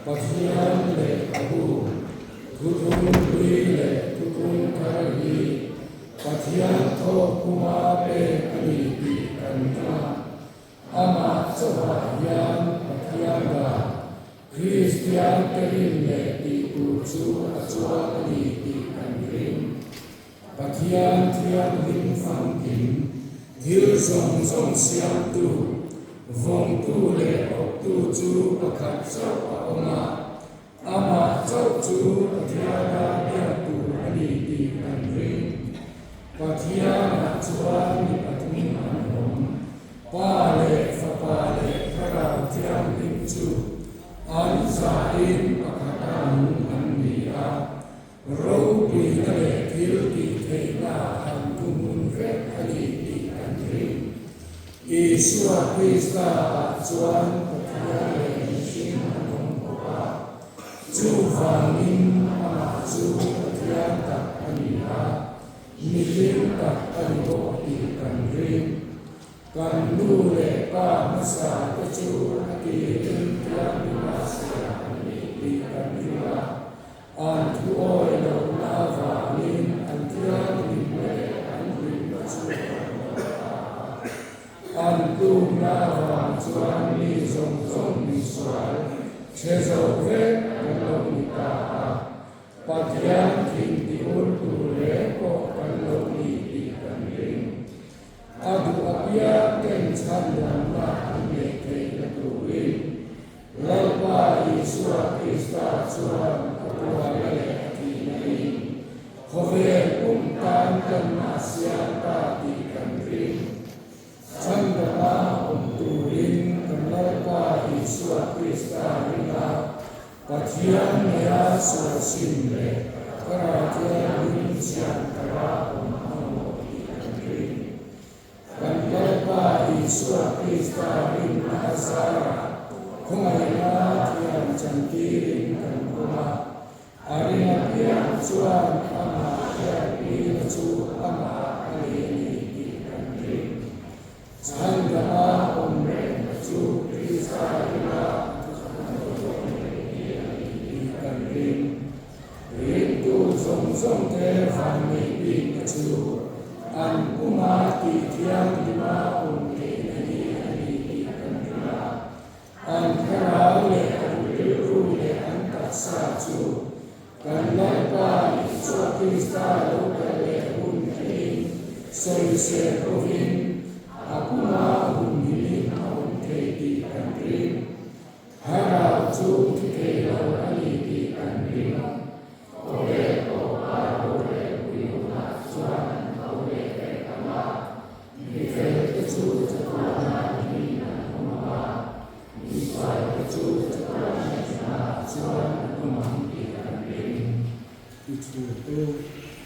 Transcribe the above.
Patiyan le abu, tutun lui le tutun karagi, patiyan to kuma pe kali di kanna, ama sawayan patiyan ba, Kristian kerin le di ucu acua kali di kanrin, patiyan tiyan lim fang kim, Hiu song song siang tu, vong tu le ok tu chu pakhat chau a oma, ama chau chu pathiana dia tu ani di kanrin, pathiana chuan ni patmin anom, pa le fa le khara tiang lim chu, an sa in pakhatam an ni a, ro pi le thil ti thei na an tu mun ve ani. Yeshua Krista Chuan Patiyan Shin Anong Kopa Chu Vangin Ama Chu Patiyan Tak Aniha Nilim Tak Aniho Di Kanrin Kan Lu Le Pa Masa Kachu Ati Rin Tiyan Dimasya Ani Di Kanrila An Tu Oi Lo Na Vangin An Tiyan Limle An Rin Kachu Antum navam chuan ni zong zong ni sual, chezo ve kanlo ni taa, patiyan king di urtu le ko kanlo ni di kanring. Adu apya ken chandang na ane kay natuin, lalpa Yeshua Krista chuan kapua le atinain, hover umtan kan nasyan ka di kanring. Chandama unturin kenalpa Yeshua Krista rina patiyan ya suasimle kerajaan rinsian kera umamo ikanrin kenalpa Yeshua Krista rina asara kumayna tiyan cantirin kanuma arina tiyan cuan ama tiyan inacu ama alini ikanrin Chandama omre Chu Krista rina ikanrin Rintu song song te vani bin chu An umati tiang lima umri ani ikanrina An kara le uru le an taksa chu Kan lalpa Yeshua Krista lokale umri Soy se provin Akuma humilin aun kay di kanrin, harap chu kay lawan